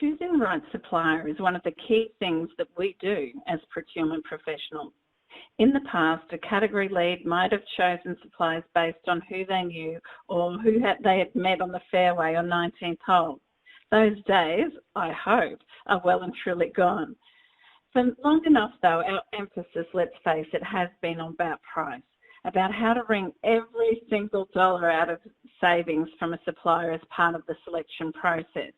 choosing the right supplier is one of the key things that we do as procurement professionals. In the past, a category lead might have chosen suppliers based on who they knew or who they had met on the fairway on 19th hole. Those days, I hope, are well and truly gone. For long enough, though, our emphasis, let's face it, has been about price, about how to wring every single dollar out of savings from a supplier as part of the selection process.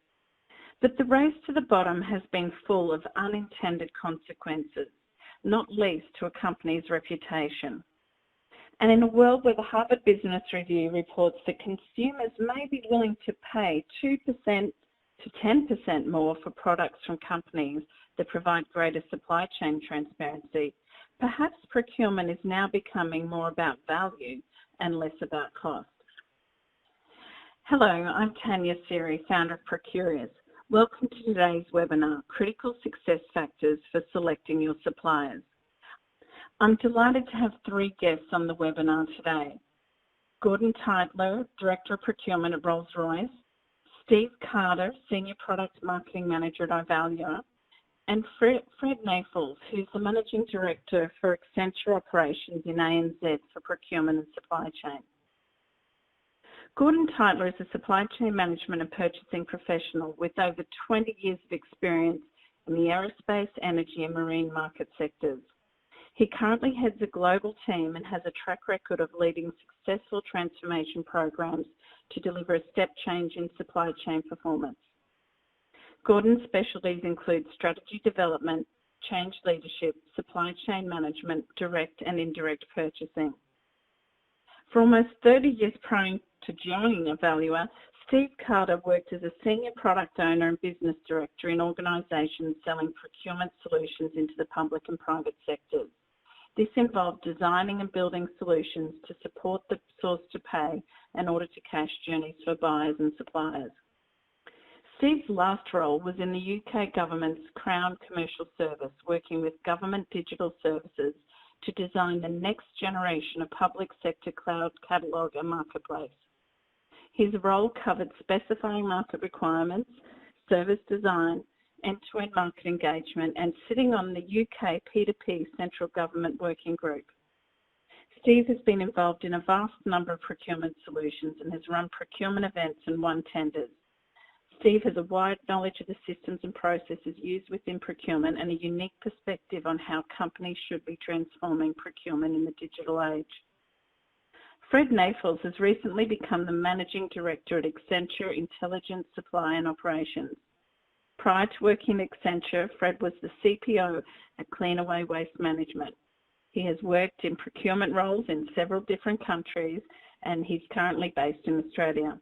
But the race to the bottom has been full of unintended consequences, not least to a company's reputation. And in a world where the Harvard Business Review reports that consumers may be willing to pay 2% to 10% more for products from companies that provide greater supply chain transparency, perhaps procurement is now becoming more about value and less about cost. Hello, I'm Tanya Siri, founder of Procurious. Welcome to today's webinar, Critical Success Factors for Selecting Your Suppliers. I'm delighted to have three guests on the webinar today. Gordon Teitler, Director of Procurement at Rolls-Royce, Steve Carter, Senior Product Marketing Manager at Ivalua, and Fred Nafels, who's the Managing Director for Accenture Operations in ANZ for Procurement and Supply Chain. Gordon Teitler is a supply chain management and purchasing professional with over 20 years of experience in the aerospace, energy and marine market sectors. He currently heads a global team and has a track record of leading successful transformation programs to deliver a step change in supply chain performance. Gordon's specialties include strategy development, change leadership, supply chain management, direct and indirect purchasing. For almost 30 years prior to joining Ivalua, Steve Carter worked as a senior product owner and business director in organisations selling procurement solutions into the public and private sectors. This involved designing and building solutions to support the source to pay and order to cash journeys for buyers and suppliers. Steve's last role was in the UK government's Crown Commercial Service, working with government digital services to design the next generation of public sector cloud catalogue and marketplace. His role covered specifying market requirements, service design, end-to-end market engagement, and sitting on the UK P2P Central Government Working Group. Steve has been involved in a vast number of procurement solutions and has run procurement events and won tenders. Steve has a wide knowledge of the systems and processes used within procurement and a unique perspective on how companies should be transforming procurement in the digital age. Fred Nafels has recently become the Managing Director at Accenture Intelligent Supply and Operations. Prior to working at Accenture, Fred was the CPO at Cleanaway Waste Management. He has worked in procurement roles in several different countries and he's currently based in Australia.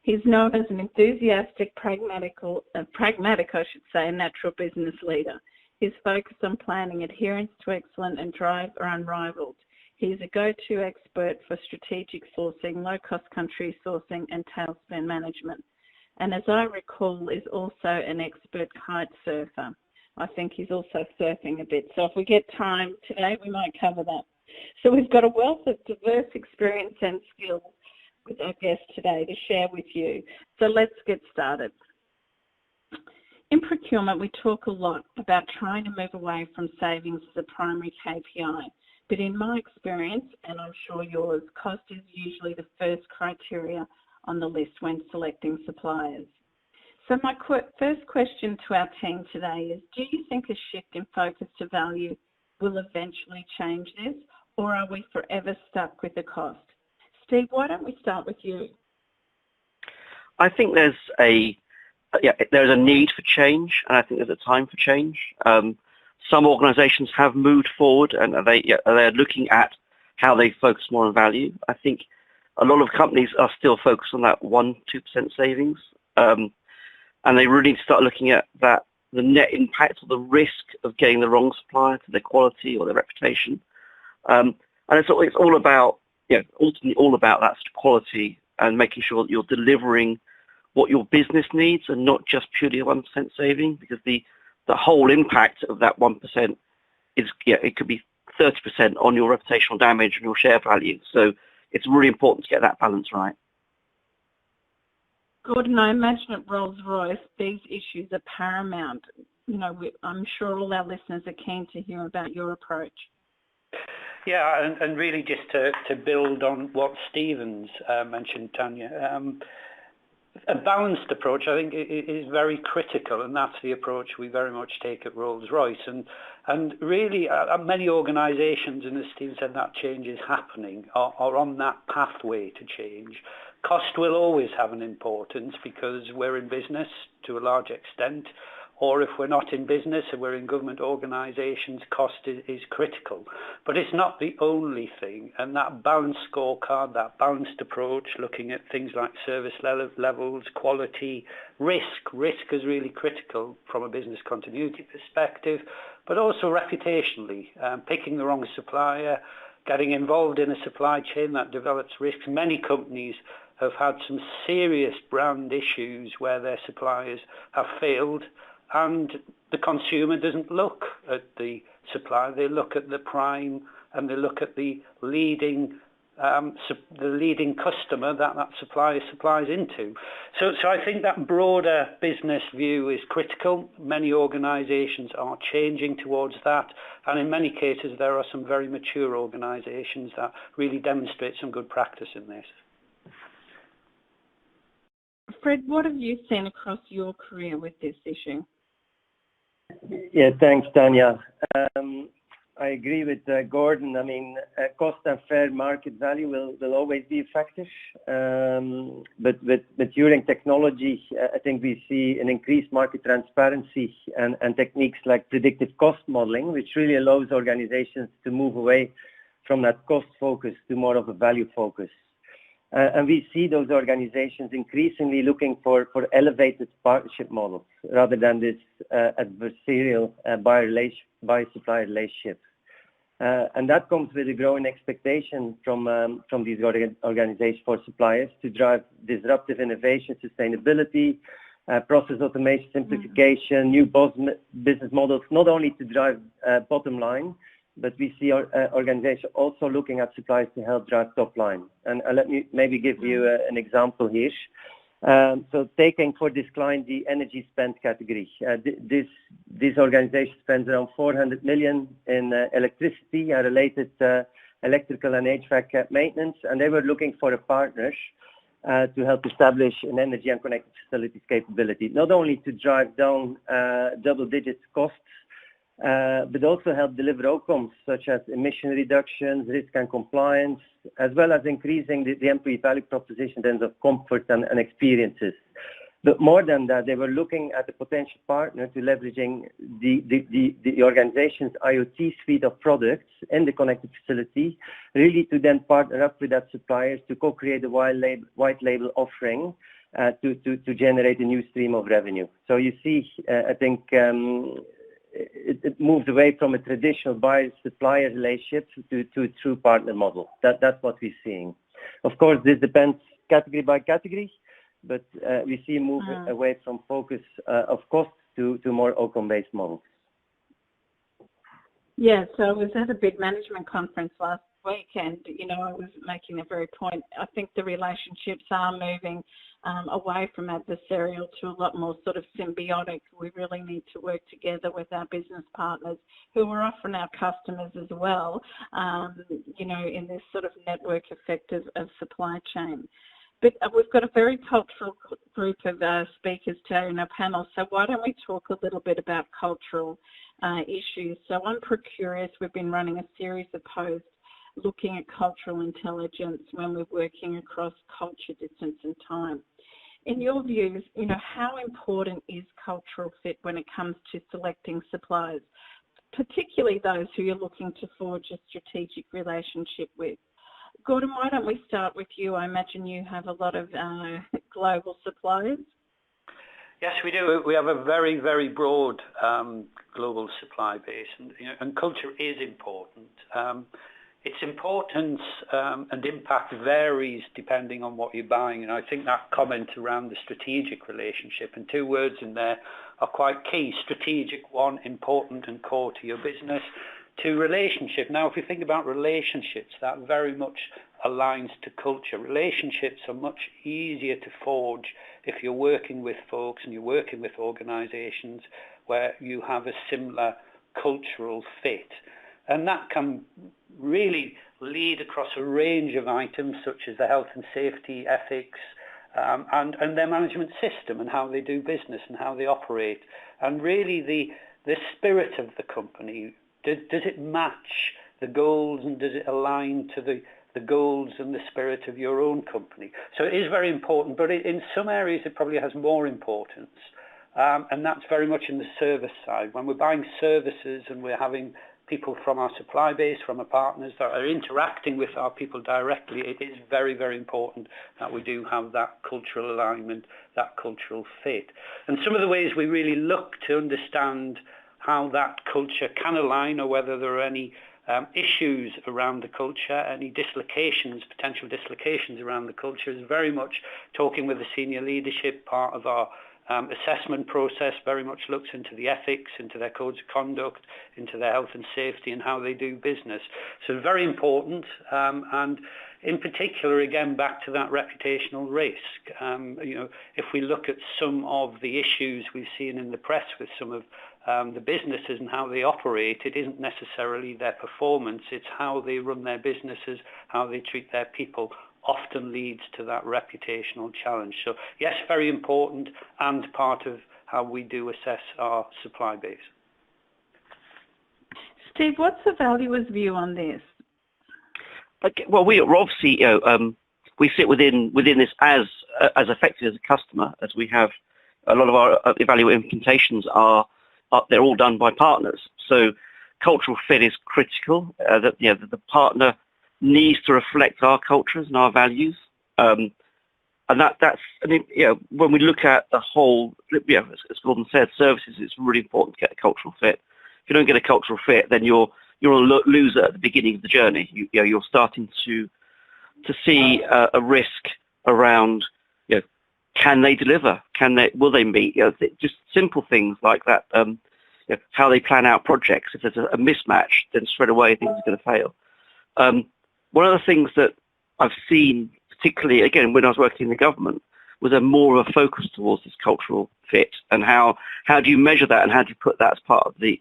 He's known as an enthusiastic, pragmatic, and natural business leader. His focus on planning, adherence to excellence and drive are unrivaled. He's a go-to expert for strategic sourcing, low-cost country sourcing and tailspin management. And as I recall, is also an expert kite surfer. I think he's also surfing a bit. So if we get time today, we might cover that. So we've got a wealth of diverse experience and skills with our guest today to share with you. So let's get started. In procurement, we talk a lot about trying to move away from savings as a primary KPI. But in my experience, and I'm sure yours, cost is usually the first criteria on the list when selecting suppliers. So my first question to our team today is, do you think a shift in focus to value will eventually change this, or are we forever stuck with the cost? Steve, why don't we start with you? I think there's a need for change, and I think there's a time for change. Some organisations have moved forward, and they're looking at how they focus more on value. I think a lot of companies are still focused on that 1-2% savings, and they really need to start looking at that, the net impact or the risk of getting the wrong supplier to their quality or their reputation. And it's all about, ultimately all about that quality and making sure that you're delivering what your business needs and not just purely a 1% saving, because the whole impact of that 1% is, it could be 30% on your reputational damage and your share value. So it's really important to get that balance right. Gordon, I imagine at Rolls-Royce these issues are paramount. I'm sure all our listeners are keen to hear about your approach. Yeah, and really just to build on what Stephen's mentioned, Tanya, a balanced approach, I think, is very critical, and that's the approach we very much take at Rolls-Royce. And really, many organisations, and as Steve said, that change is happening, are on that pathway to change. Cost will always have an importance because we're in business to a large extent, or if we're not in business and we're in government organisations, cost is critical. But it's not the only thing, and that balanced scorecard, that balanced approach, looking at things like service levels, quality, risk is really critical from a business continuity perspective, but also reputationally, picking the wrong supplier, getting involved in a supply chain that develops risks. Many companies have had some serious brand issues where their suppliers have failed, and the consumer doesn't look at the supplier, they look at the prime, and they look at the leading customer that supplier supplies into. So I think that broader business view is critical. Many organisations are changing towards that, and in many cases there are some very mature organisations that really demonstrate some good practice in this. Fred, what have you seen across your career with this issue? Yeah, thanks, Tanya. I agree with Gordon. I mean, cost and fair market value will always be a factor. But with maturing technology, I think we see an increased market transparency and techniques like predictive cost modeling, which really allows organizations to move away from that cost focus to more of a value focus. And we see those organizations increasingly looking for elevated partnership models rather than this adversarial buyer-supplier relationship. And that comes with a growing expectation from these organizations for suppliers to drive disruptive innovation, sustainability, process automation, simplification, new business models, not only to drive bottom line, but we see our organization also looking at suppliers to help drive top line. And let me maybe give you an example here. So taking for this client the energy spend category, this organization spends around 400 million in electricity and related electrical and HVAC maintenance, and they were looking for a partner to help establish an energy and connected facilities capability, not only to drive down double-digit costs, but also help deliver outcomes such as emission reductions, risk and compliance, as well as increasing the employee value proposition in terms of comfort and experiences. But more than that, they were looking at a potential partner to leveraging the organization's IoT suite of products in the connected facility, really to then partner up with that suppliers to co-create a white label offering to generate a new stream of revenue. So you see, I think, it moved away from a traditional buyer-supplier relationship to a true partner model. That's what we're seeing. Of course, this depends category by category, but we see a move away from focus of cost to more outcome-based models. Yeah, so I was at a big management conference last week, and I was making a very point. I think the relationships are moving away from adversarial to a lot more sort of symbiotic. We really need to work together with our business partners, who are often our customers as well, in this sort of network effect of supply chain. But we've got a very cultural group of speakers today in our panel, so why don't we talk a little bit about cultural issues. So on Procurious, we've been running a series of posts looking at cultural intelligence when we're working across culture, distance and time. In your views, how important is cultural fit when it comes to selecting suppliers, particularly those who you're looking to forge a strategic relationship with? Gordon, why don't we start with you? I imagine you have a lot of global suppliers. Yes, we do. We have a very, very broad global supply base, and culture is important. Its importance and impact varies depending on what you're buying, and I think that comment around the strategic relationship, and two words in there are quite key. Strategic, one, important and core to your business. to relationship. Now, if we think about relationships, that very much aligns to culture. Relationships are much easier to forge if you're working with folks and you're working with organisations where you have a similar cultural fit. And that can really lead across a range of items such as the health and safety, ethics, and their management system and how they do business and how they operate. And really the spirit of the company, does it match the goals and does it align to the goals and the spirit of your own company? So it is very important, but in some areas it probably has more importance. And that's very much in the service side. When we're buying services and we're having people from our supply base, from our partners that are interacting with our people directly, it is very, very important that we do have that cultural alignment, that cultural fit. And some of the ways we really look to understand how that culture can align or whether there are any issues around the culture, any dislocations, potential dislocations around the culture, is very much talking with the senior leadership. Part of our assessment process very much looks into the ethics, into their codes of conduct, into their health and safety and how they do business. So very important, and in particular, again, back to that reputational risk. If we look at some of the issues we've seen in the press with some of the businesses and how they operate, it isn't necessarily their performance, it's how they run their businesses, how they treat their people, often leads to that reputational challenge. So yes, very important and part of how we do assess our supply base. Steve, what's the valuer's view on this? Okay, well, we're obviously, we sit within this as effective as a customer, as we have a lot of our evaluate implementations they're all done by partners. So cultural fit is critical. That the partner needs to reflect our cultures and our values, and when we look at the whole, as Gordon said, services, it's really important to get a cultural fit. If you don't get a cultural fit, then you're a loser at the beginning of the journey. You're starting to see a risk around, can they deliver? Will they meet? Just simple things like that. How they plan out projects. If there's a mismatch, then straight away things are going to fail. One of the things that I've seen, particularly again when I was working in the government, was a more of a focus towards this cultural fit and how do you measure that and how do you put that as part of the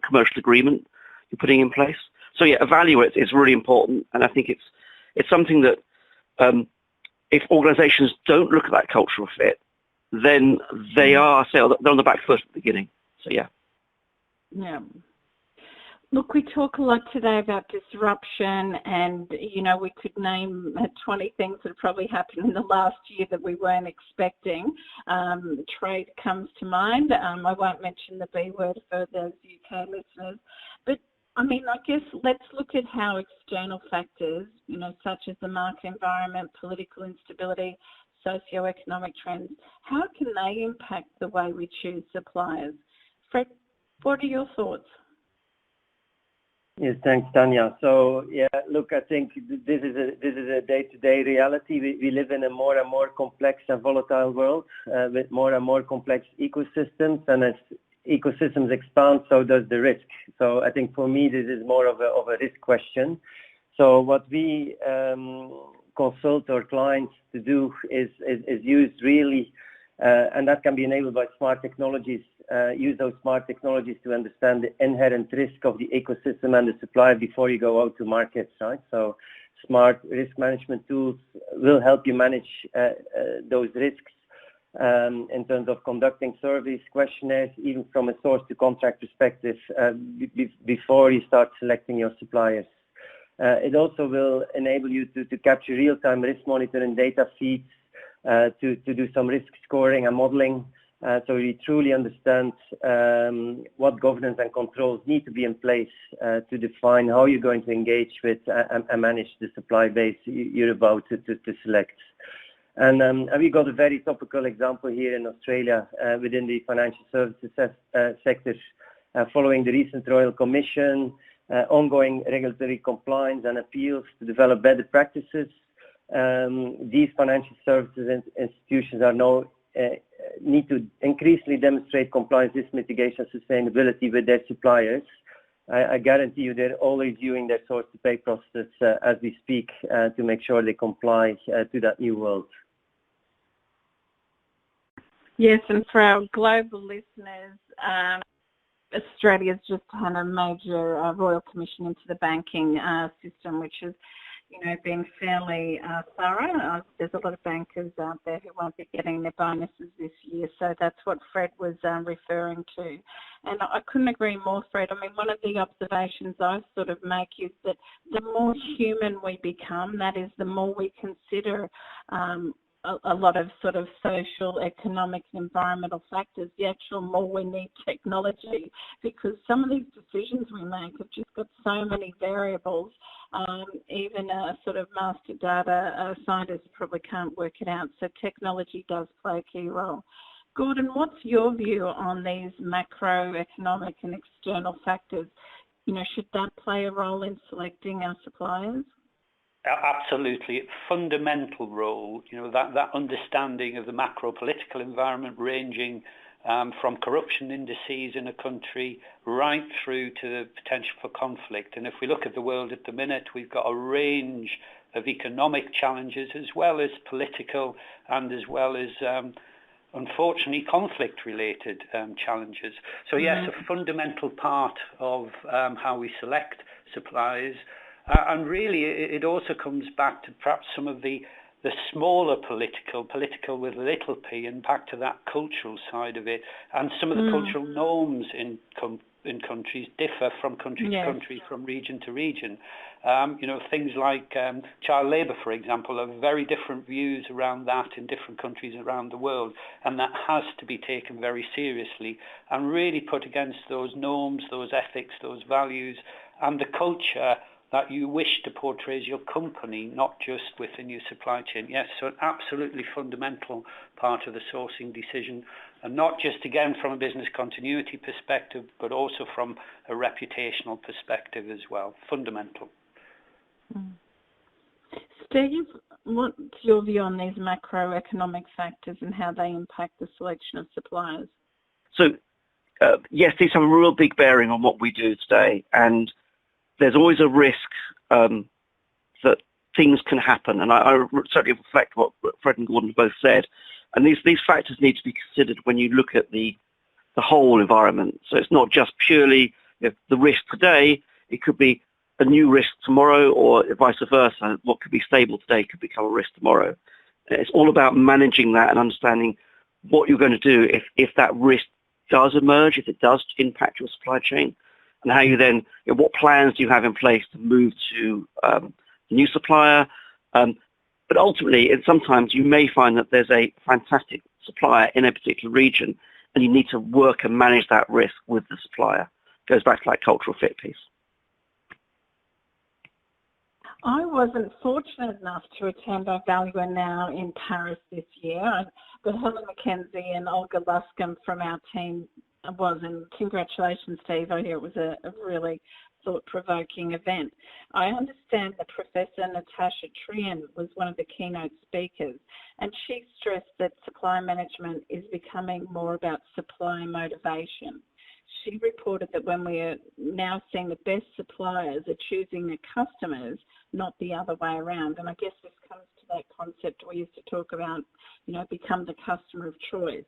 commercial agreement you're putting in place. So evaluate is really important, and I think it's something that if organisations don't look at that cultural fit, then they're on the back foot at the beginning. So yeah. Look, we talk a lot today about disruption, and we could name 20 things that probably happened in the last year that we weren't expecting. Trade comes to mind. I won't mention the B word for those UK listeners, but I guess let's look at how external factors, such as the market environment, political instability, socio-economic trends, how can they impact the way we choose suppliers? Fred, what are your thoughts? Yes, thanks, Tanya. So, look, I think this is a day-to-day reality. We live in a more and more complex and volatile world with more and more complex ecosystems, and as ecosystems expand, so does the risk. So I think for me, this is more of a risk question. So what we consult our clients to do is use really, and that can be enabled by smart technologies, use those smart technologies to understand the inherent risk of the ecosystem and the supply before you go out to markets, right? So smart risk management tools will help you manage those risks in terms of conducting surveys, questionnaires, even from a source to contract perspective before you start selecting your suppliers. It also will enable you to capture real-time risk monitoring data feeds, to do some risk scoring and modeling, so you truly understand what governance and controls need to be in place to define how you're going to engage with and manage the supply base you're about to select. And we got a very topical example here in Australia within the financial services sector, following the recent Royal Commission, ongoing regulatory compliance and appeals to develop better practices. These financial services institutions are now need to increasingly demonstrate compliance, risk mitigation, sustainability with their suppliers I guarantee you they're always viewing their source-to-pay process as we speak to make sure they comply to that new world. Yes, and for our global listeners, Australia's just had a major Royal Commission into the banking system, which is, being fairly thorough. There's a lot of bankers out there who won't be getting their bonuses this year, so that's what Fred was referring to. And I couldn't agree more, Fred. I mean, one of the observations I sort of make is that the more human we become, that is, the more we consider a lot of sort of social, economic, and environmental factors, the actual more we need technology, because some of these decisions we make have just got so many variables. Even a sort of master data scientist probably can't work it out, so technology does play a key role. Gordon, what's your view on these macroeconomic and external factors? Should that play a role in selecting our suppliers? Absolutely, fundamental role. That understanding of the macro political environment, ranging from corruption indices in a country right through to the potential for conflict. And if we look at the world at the minute, we've got a range of economic challenges as well as political and as well as unfortunately conflict-related challenges. So yes, a fundamental part of how we select suppliers. And really, it also comes back to perhaps some of the smaller political with a little p, and back to that cultural side of it. And some of the cultural norms in countries differ from country to country, from region to region. Things like child labour, for example, have very different views around that in different countries around the world. And that has to be taken very seriously and really put against those norms, those ethics, those values, and the culture that you wish to portray as your company, not just within your supply chain. Yes, so an absolutely fundamental part of the sourcing decision, and not just, again, from a business continuity perspective, but also from a reputational perspective as well. Fundamental. Steve, what's your view on these macroeconomic factors and how they impact the selection of suppliers? So, yes, these have a real big bearing on what we do today, and there's always a risk that things can happen, and I certainly reflect what Fred and Gordon both said. And these factors need to be considered when you look at the whole environment. So it's not just purely the risk today; it could be a new risk tomorrow, or vice versa. What could be stable today could become a risk tomorrow. It's all about managing that and understanding what you're going to do if that risk does emerge, if it does impact your supply chain. And how you then, what plans do you have in place to move to a new supplier? But ultimately, sometimes you may find that there's a fantastic supplier in a particular region, and you need to work and manage that risk with the supplier. It goes back to that cultural fit piece. I wasn't fortunate enough to attend our Valuer Now in Paris this year, but Helen McKenzie and Olga Luscombe from our team was, and congratulations, Steve. I hear it was a really thought-provoking event. I understand that Professor Natasha Trian was one of the keynote speakers, and she stressed that supply management is becoming more about supply motivation. She reported that when we are now seeing the best suppliers are choosing their customers, not the other way around. And I guess this comes to that concept we used to talk about, become the customer of choice.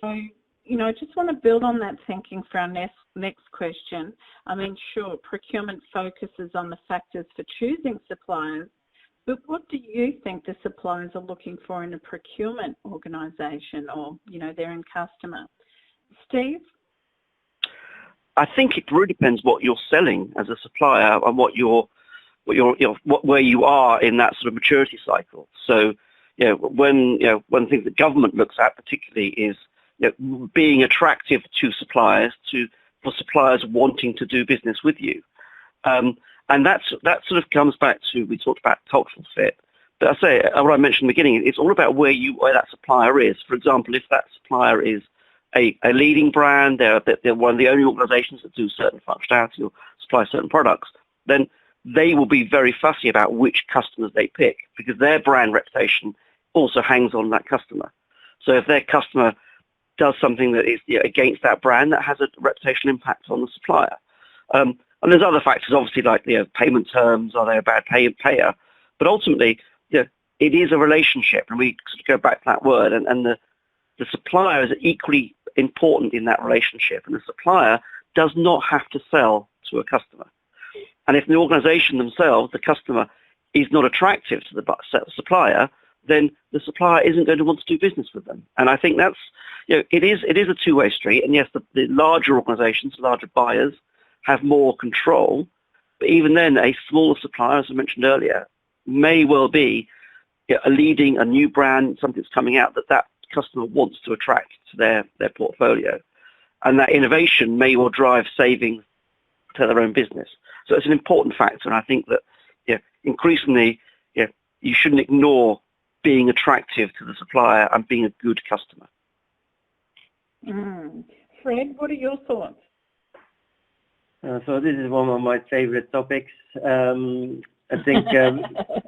So, I just want to build on that thinking for our next question. I mean, sure, procurement focuses on the factors for choosing suppliers, but what do you think the suppliers are looking for in a procurement organisation or, their end customer? Steve? I think it really depends what you're selling as a supplier and where you are in that sort of maturity cycle. So, one thing the government looks at particularly is being attractive to suppliers, for suppliers wanting to do business with you, and that sort of comes back to, we talked about cultural fit. But I say, what I mentioned in the beginning, it's all about where that supplier is. For example, if that supplier is a leading brand, they're one of the only organisations that do certain functionality or supply certain products, then they will be very fussy about which customers they pick, because their brand reputation also hangs on that customer. So if their customer does something that is against that brand, that has a reputational impact on the supplier. And there's other factors, obviously, like payment terms. Are they a bad payer? But ultimately, it is a relationship, and we sort of go back to that word. And the supplier is equally important in that relationship, and the supplier does not have to sell to a customer. And if the organisation themselves, the customer, is not attractive to the supplier, then the supplier isn't going to want to do business with them. And I think that's, it is a two-way street. And yes, the larger organisations, larger buyers, have more control. But even then, a smaller supplier, as I mentioned earlier, may well be leading a new brand, something that's coming out that customer wants to attract to their portfolio. And that innovation may well drive savings to their own business. So it's an important factor. And I think that increasingly, you shouldn't ignore being attractive to the supplier and being a good customer. Fred, what are your thoughts? So this is one of my favorite topics. I think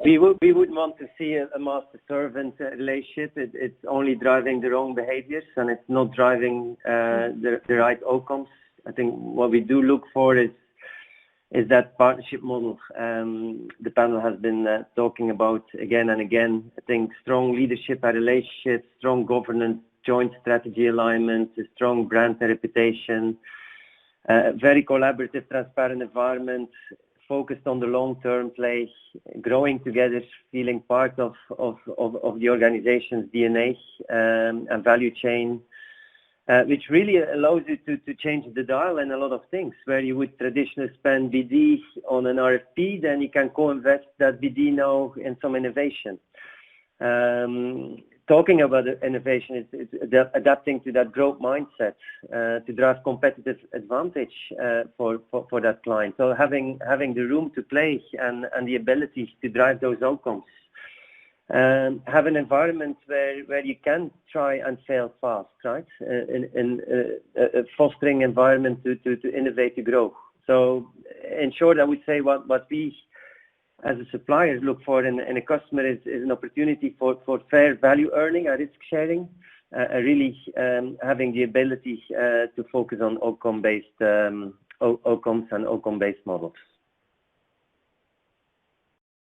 we would want to see a master-servant relationship. It's only driving the wrong behaviors, and it's not driving the right outcomes. I think what we do look for is that partnership model the panel has been talking about again and again. I think strong leadership and relationships, strong governance, joint strategy alignment, a strong brand and reputation, very collaborative, transparent environment, focused on the long-term play, growing together, feeling part of the organization's DNA and value chain, which really allows you to change the dial in a lot of things. Where you would traditionally spend BD on an RFP, then you can co-invest that BD now in some innovation. Talking about innovation, it's adapting to that growth mindset to drive competitive advantage for that client. So having the room to play and the ability to drive those outcomes. Have an environment where you can try and fail fast, right? In a fostering environment to innovate, to grow. So in short, I would say what we as a supplier look for in a customer is an opportunity for fair value earning and risk sharing, really having the ability to focus on outcome-based outcomes and outcome-based models.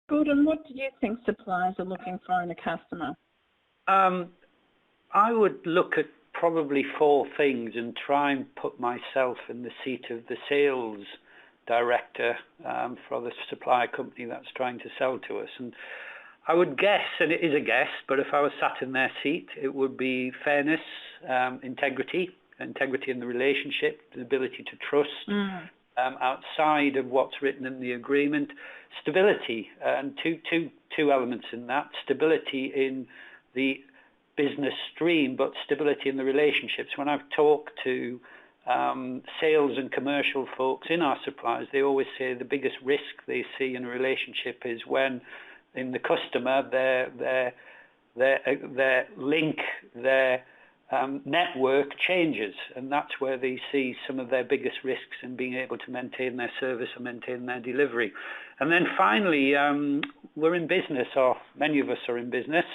Gordon, what do you think suppliers are looking for in a customer? I would look at probably 4 things and try and put myself in the seat of the sales director for the supplier company that's trying to sell to us. And I would guess, and it is a guess, but if I was sat in their seat, it would be fairness, integrity in the relationship, the ability to trust outside of what's written in the agreement, stability, and two elements in that: stability in the business stream, but stability in the relationships. When I've talked to sales and commercial folks in our suppliers, they always say the biggest risk they see in a relationship is when in the customer their link, their network changes, and that's where they see some of their biggest risks in being able to maintain their service or maintain their delivery. And then finally, we're in business, or many of us are in business,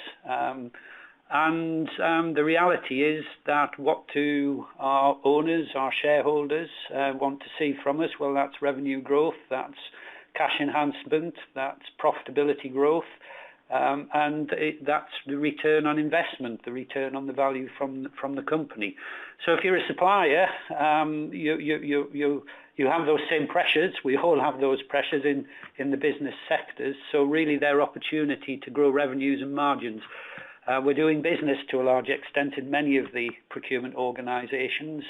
and the reality is that what do our owners, our shareholders want to see from us? Well, that's revenue growth, that's cash enhancement, that's profitability growth, and that's the return on investment, the return on the value from the company. So if you're a supplier, you have those same pressures. We all have those pressures in the business sectors. So really their opportunity to grow revenues and margins. We're doing business to a large extent in many of the procurement organisations.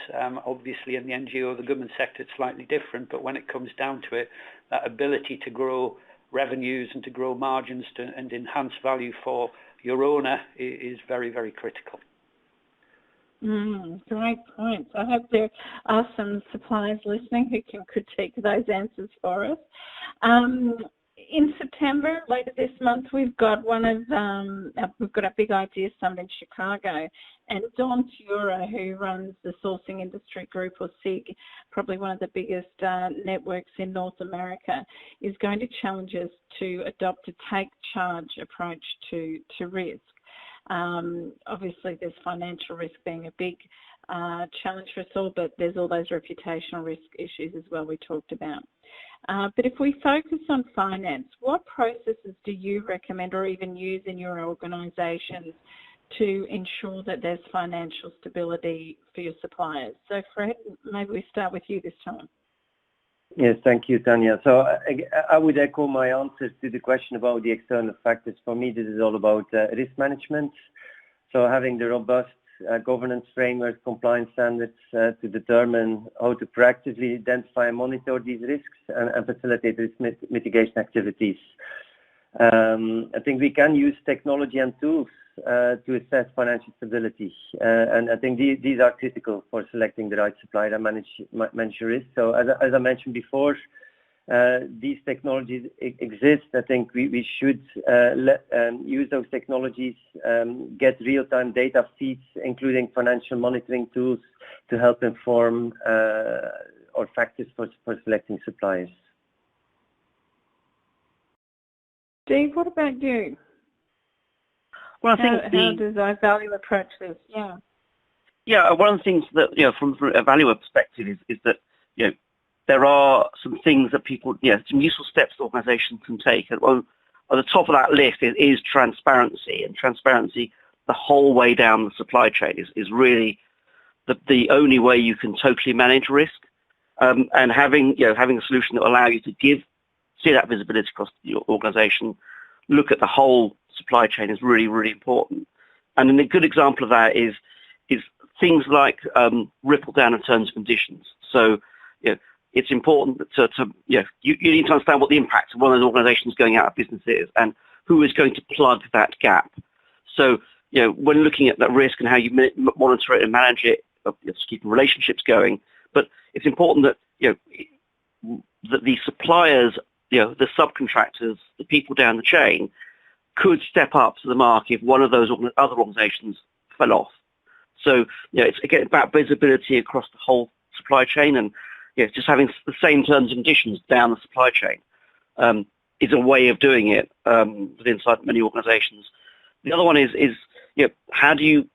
Obviously in the NGO, the government sector, it's slightly different, but when it comes down to it, that ability to grow revenues and to grow margins and enhance value for your owner is very, very critical. Great points. I hope there are some suppliers listening who can critique those answers for us. In September, later this month, we've got a big idea summit in Chicago, and Dawn Tura, who runs the Sourcing Industry Group, or SIG, probably one of the biggest networks in North America, is going to challenge us to adopt a take charge approach to risk. Obviously, there's financial risk being a big challenge for us all, but there's all those reputational risk issues as well we talked about. But if we focus on finance, what processes do you recommend or even use in your organisations to ensure that there's financial stability for your suppliers? So Fred, maybe we start with you this time. Yes, thank you, Tanya. So I would echo my answer to the question about the external factors. For me, this is all about risk management. So having the robust governance framework, compliance standards to determine how to proactively identify and monitor these risks and facilitate risk mitigation activities. I think we can use technology and tools to assess financial stability, and I think these are critical for selecting the right supplier and manage risk. So as I mentioned before, these technologies exist. I think we should use those technologies, get real-time data feeds, including financial monitoring tools to help inform our factors for selecting suppliers. Steve, what about you? Well, I think how does iValue approach this? Yeah, one of the things that, from a valuer perspective is that, there are some things that people, some useful steps that organizations can take. And on the top of that list is transparency, and transparency the whole way down the supply chain is really the only way you can totally manage risk. And having a solution that will allow you to see that visibility across your organization, look at the whole supply chain is really, really important. And a good example of that is things like ripple down in terms and conditions. So, it's important to you need to understand what the impact of one of those organizations going out of business is and who is going to plug that gap. So, when looking at that risk and how you monitor it and manage it, it's keeping relationships going. But it's important that, that the suppliers, the subcontractors, the people down the chain could step up to the mark if one of those other organizations fell off. So, it's again about visibility across the whole supply chain, and just having the same terms and conditions down the supply chain is a way of doing it inside many organizations. The other one is how do you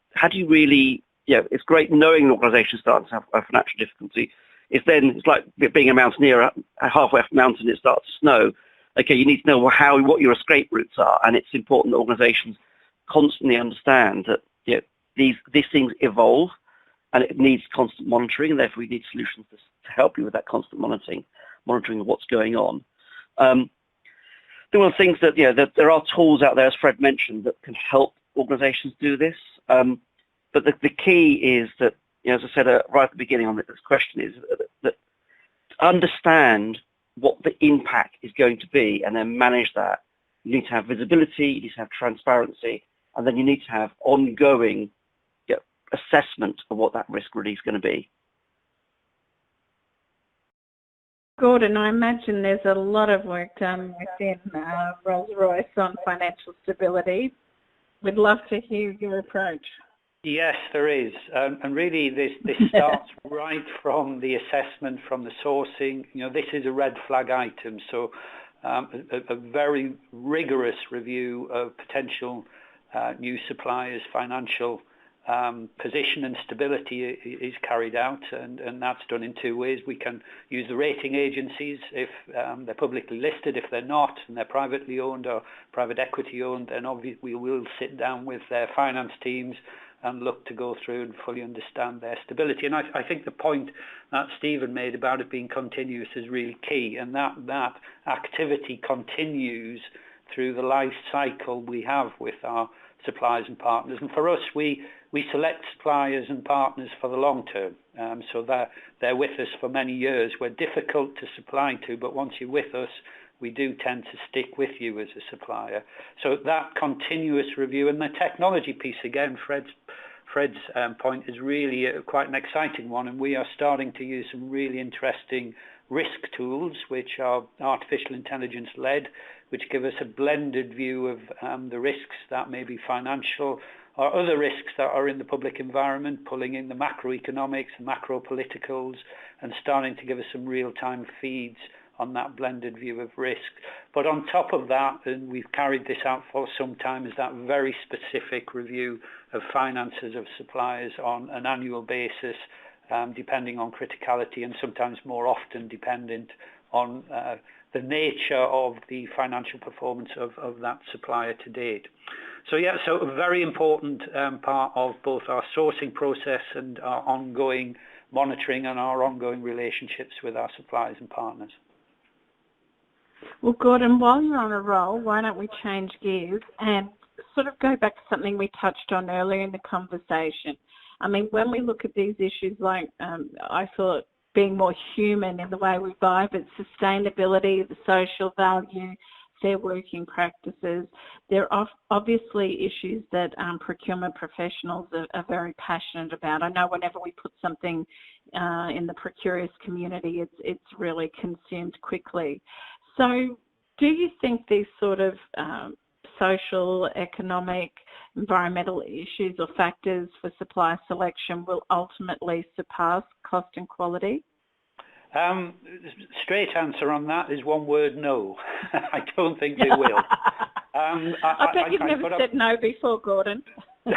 really, it's great knowing an organization starts to have a financial difficulty. It's like being a mountaineer. Halfway up a mountain, it starts to snow. Okay, you need to know what your escape routes are, and it's important that organizations constantly understand that these things evolve, and it needs constant monitoring, and therefore we need solutions to help you with that constant monitoring of what's going on. One of the things that that there are tools out there, as Fred mentioned, that can help organizations do this. But the key is that, as I said right at the beginning on this question, is that to understand what the impact is going to be and then manage that. You need to have visibility, you need to have transparency, and then you need to have ongoing assessment of what that risk really is going to be. Gordon, I imagine there's a lot of work done within Rolls-Royce on financial stability. We'd love to hear your approach. Yes, there is. And really this starts right from the assessment, from the sourcing. This is a red flag item. So a very rigorous review of potential new suppliers' financial position and stability is carried out, and that's done in two ways. We can use the rating agencies if they're publicly listed. If they're not, and they're privately owned or private equity owned, then obviously we will sit down with their finance teams and look to go through and fully understand their stability. And I think the point that Stephen made about it being continuous is really key, and that activity continues through the life cycle we have with our suppliers and partners. And for us, we select suppliers and partners for the long term, so they're with us for many years. We're difficult to supply to, but once you're with us, we do tend to stick with you as a supplier. So that continuous review, and the technology piece again, Fred's point is really quite an exciting one, and we are starting to use some really interesting risk tools, which are artificial intelligence led, which give us a blended view of the risks that may be financial or other risks that are in the public environment, pulling in the macroeconomics and macro politicals, and starting to give us some real-time feeds that blended view of risk. But on top of that, and we've carried this out for some time, is that very specific review of finances of suppliers on an annual basis, depending on criticality and sometimes more often dependent on the nature of the financial performance of that supplier to date. So yeah, so a very important part of both our sourcing process and our ongoing monitoring and our ongoing relationships with our suppliers and partners. Well, Gordon, while you're on a roll, why don't we change gears and sort of go back to something we touched on earlier in the conversation. I mean, when we look at these issues like, I thought, being more human in the way we buy, but sustainability, the social value, fair working practices, there are obviously issues that procurement professionals are very passionate about. I know whenever we put something in the Procurious community, it's really consumed quickly. So do you think these sort of social, economic, environmental issues or factors for supply selection will ultimately surpass cost and quality? Straight answer on that is one word: no. I don't think they will. I bet you've never said no before, Gordon. But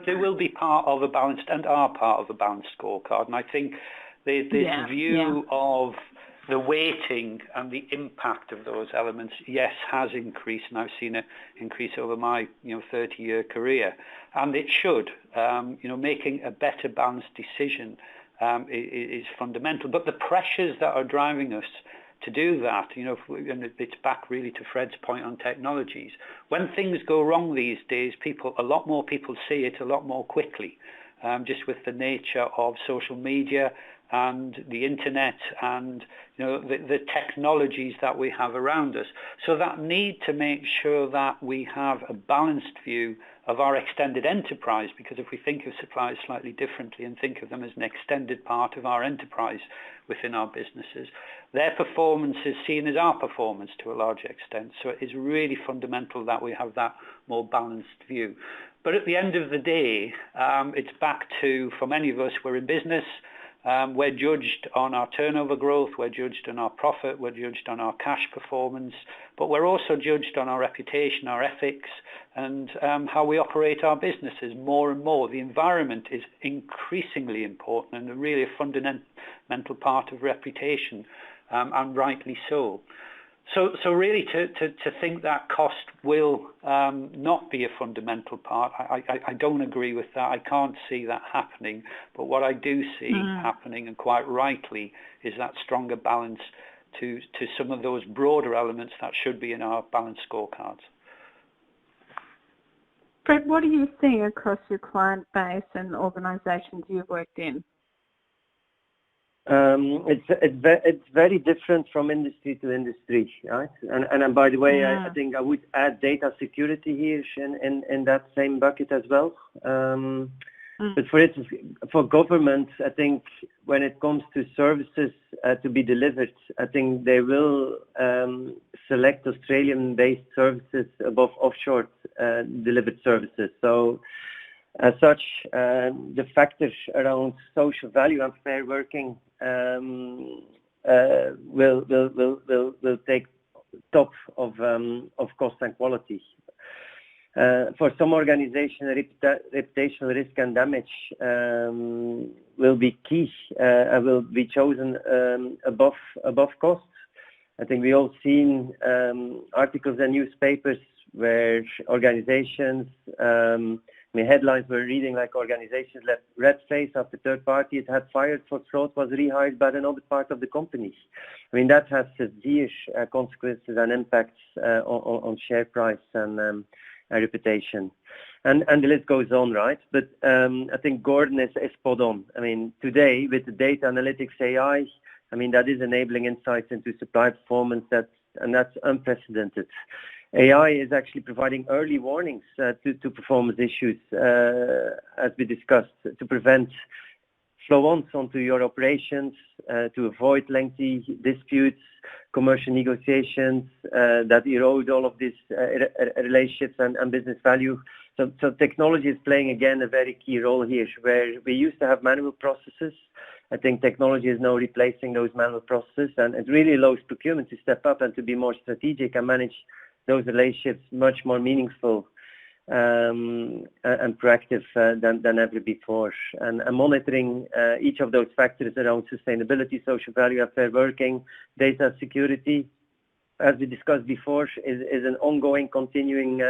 they will be part of a balanced and are part of a balanced scorecard. And I think this view of the weighting and the impact of those elements, yes, has increased, and I've seen it increase over my 30-year career, and it should. Making a better balanced decision is fundamental. But the pressures that are driving us to do that, and it's back really to Fred's point on technologies. When things go wrong these days, a lot more people see it a lot more quickly, just with the nature of social media and the internet and the technologies that we have around us. So that need to make sure that we have a balanced view of our extended enterprise, because if we think of suppliers slightly differently and think of them as an extended part of our enterprise within our businesses, their performance is seen as our performance to a large extent. So it is really fundamental that we have that more balanced view. But at the end of the day, it's back to, for many of us, we're in business. We're judged on our turnover growth, we're judged on our profit, we're judged on our cash performance, but we're also judged on our reputation, our ethics, and how we operate our businesses more and more. The environment is increasingly important and really a fundamental part of reputation, and rightly so. So really to think that cost will not be a fundamental part, I don't agree with that. I can't see that happening. But what I do see happening, and quite rightly, is that stronger balance to some of those broader elements that should be in our balanced scorecards. Fred, what are you seeing across your client base and organisations you've worked in? It's very different from industry to industry, right? And by the way, I think I would add data security here in that same bucket as well. But for instance, for governments, I think when it comes to services to be delivered, I think they will select Australian-based services above offshore delivered services. So as such, the factors around social value and fair working will take top of cost and quality. For some organizations, reputational risk and damage will be key and will be chosen above cost. I think we all seen articles in newspapers where organizations, headlines were reading like organizations left red face after third party it had fired for fraud was rehired by another part of the company. I mean, that has severe consequences and impacts on share price and reputation. And the list goes on, right? But I think Gordon is spot on. I mean, today with the data analytics AI, I mean, that is enabling insights into supply performance, and that's unprecedented. AI is actually providing early warnings to performance issues, as we discussed, to prevent flow-ons onto your operations, to avoid lengthy disputes, commercial negotiations that erode all of these relationships and business value. So technology is playing, again, a very key role here, where we used to have manual processes. I think technology is now replacing those manual processes, and it really allows procurement to step up and to be more strategic and manage those relationships much more meaningful and proactive than ever before. And monitoring each of those factors around sustainability, social value, and fair working, data security, as we discussed before, is an ongoing, continuing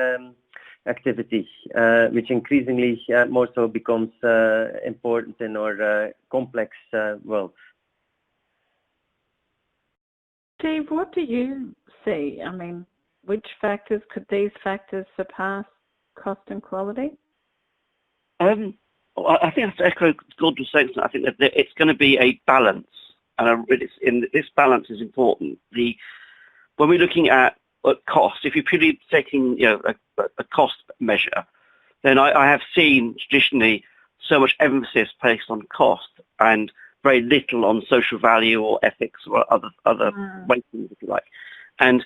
activity, which increasingly more so becomes important in our complex world. Steve, what do you see? I mean, which factors could these factors surpass cost and quality? I think I have to echo Gordon's statement. I think that it's going to be a balance, and this balance is important. When we're looking at cost, if you're purely taking a cost measure, then I have seen traditionally so much emphasis placed on cost and very little on social value or ethics or other ratings, if you like. And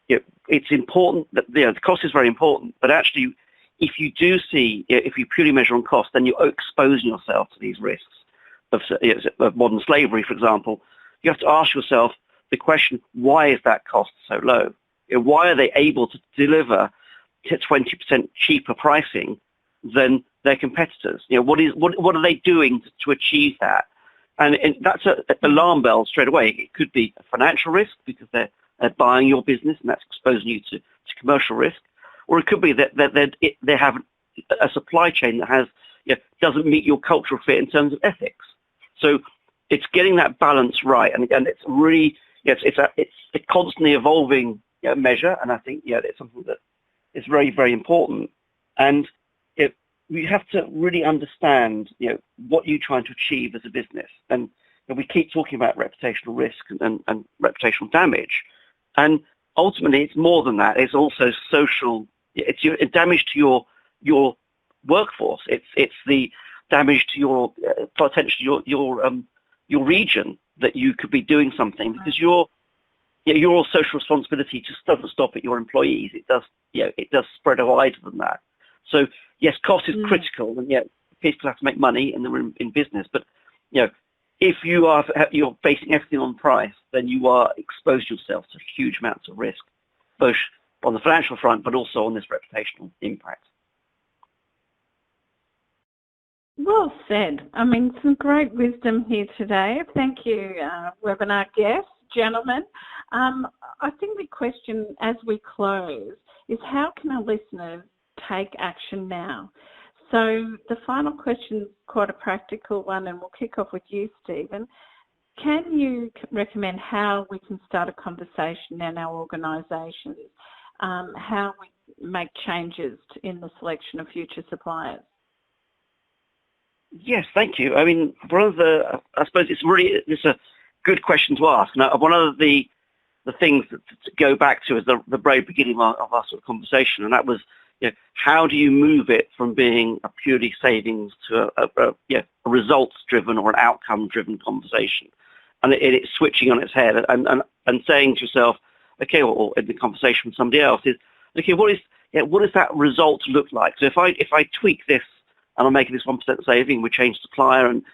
it's important that the cost is very important, but actually, if you do see, if you purely measure on cost, then you're exposing yourself to these risks of modern slavery, for example. You have to ask yourself the question: why is that cost so low? Why are they able to deliver 20% cheaper pricing than their competitors? What are they doing to achieve that? And that's an alarm bell straight away. It could be a financial risk because they're buying your business and that's exposing you to commercial risk, or it could be that they have a supply chain that doesn't meet your cultural fit in terms of ethics. So it's getting that balance right, and it's really it's a constantly evolving measure, and I think it's something that is very, very important. And we have to really understand what you're trying to achieve as a business. And we keep talking about reputational risk and reputational damage, and ultimately it's more than that. It's also social. It's damage to your workforce. It's the damage to your potentially your region, that you could be doing something because your social responsibility just doesn't stop at your employees. It does spread wider than that. So yes, cost is critical, and people have to make money and they're in business. But if you're basing everything on price, then you are exposed yourself to huge amounts of risk, both on the financial front, but also on this reputational impact. Well said. I mean, some great wisdom here today. Thank you, webinar guests, gentlemen. I think the question as we close is, how can our listeners take action now? So the final question is quite a practical one, and we'll kick off with you, Stephen. Can you recommend how we can start a conversation in our organisations, how we make changes in the selection of future suppliers? Yes, thank you. I mean, I suppose it's a good question to ask. Now, one of the things to go back to is the very beginning of our sort of conversation, and that was, how do you move it from being a purely savings to a results-driven or an outcome-driven conversation? And it's switching on its head and saying to yourself, okay, or in the conversation with somebody else is, okay, what does that result look like? So if I tweak this and I'm making this 1% saving, we change supplier, and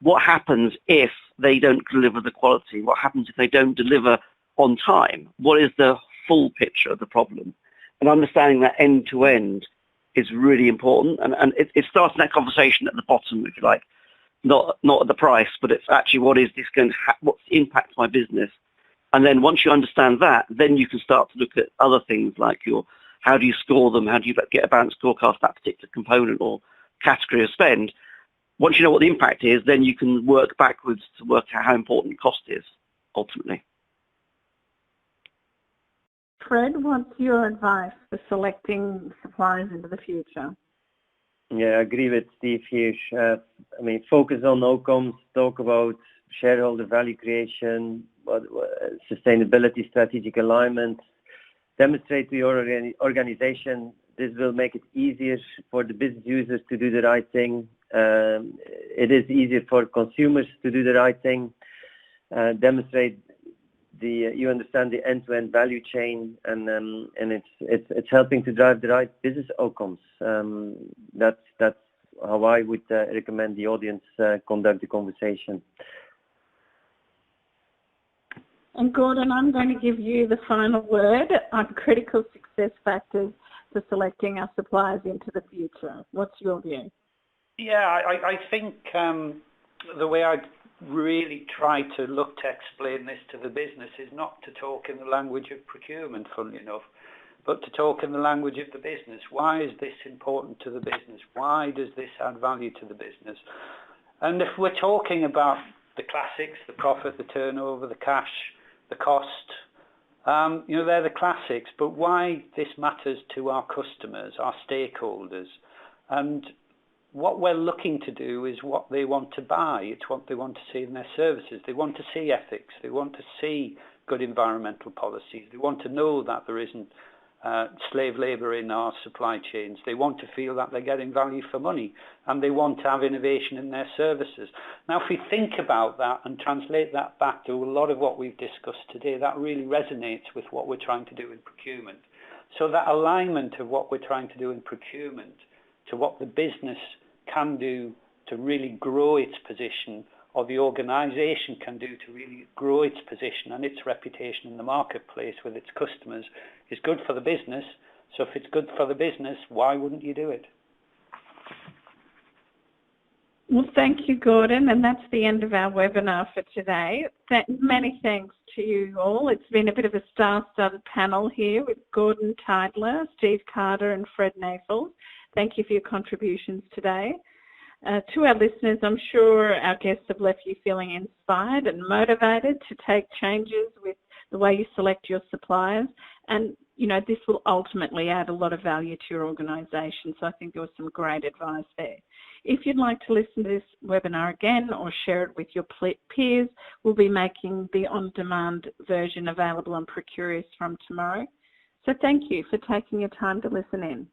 what happens if they don't deliver the quality? What happens if they don't deliver on time? What is the full picture of the problem? And understanding that end to end is really important. And it starts in that conversation at the bottom, if you like, not at the price, but it's actually what is this going to what's the impact on my business? And then once you understand that, then you can start to look at other things like how do you score them? How do you get a balanced scorecard for that particular component or category of spend? Once you know what the impact is, then you can work backwards to work out how important cost is ultimately. Fred, what's your advice for selecting suppliers into the future? Yeah, I agree with Steve here. I mean, focus on outcomes, talk about shareholder value creation, sustainability, strategic alignment, demonstrate to your organization. This will make it easier for the business users to do the right thing. It is easier for consumers to do the right thing. Demonstrate you understand the end-to-end value chain, and it's helping to drive the right business outcomes. That's how I would recommend the audience conduct the conversation. And Gordon, I'm going to give you the final word on critical success factors for selecting our suppliers into the future. What's your view? Yeah, I think the way I'd really try to look to explain this to the business is not to talk in the language of procurement, funnily enough, but to talk in the language of the business. Why is this important to the business? Why does this add value to the business? And if we're talking about the classics, the profit, the turnover, the cash, the cost, they're the classics, but why this matters to our customers, our stakeholders, and what we're looking to do is what they want to buy. It's what they want to see in their services. They want to see ethics. They want to see good environmental policies. They want to know that there isn't slave labour in our supply chains. They want to feel that they're getting value for money, and they want to have innovation in their services. Now, if we think about that and translate that back to a lot of what we've discussed today, that really resonates with what we're trying to do in procurement. So that alignment of what we're trying to do in procurement to what the business can do to really grow its position, or the organisation can do to really grow its position and its reputation in the marketplace with its customers, is good for the business. So if it's good for the business, why wouldn't you do it? Well, thank you, Gordon, and that's the end of our webinar for today. Many thanks to you all. It's been a bit of a star-studded panel here with Gordon Teitler, Steve Carter and Fred Nafel. Thank you for your contributions today. To our listeners, I'm sure our guests have left you feeling inspired and motivated to take changes with the way you select your suppliers. And, this will ultimately add a lot of value to your organisation. So I think there was some great advice there. If you'd like to listen to this webinar again or share it with your peers, we'll be making the on-demand version available on Procurious from tomorrow. So thank you for taking your time to listen in.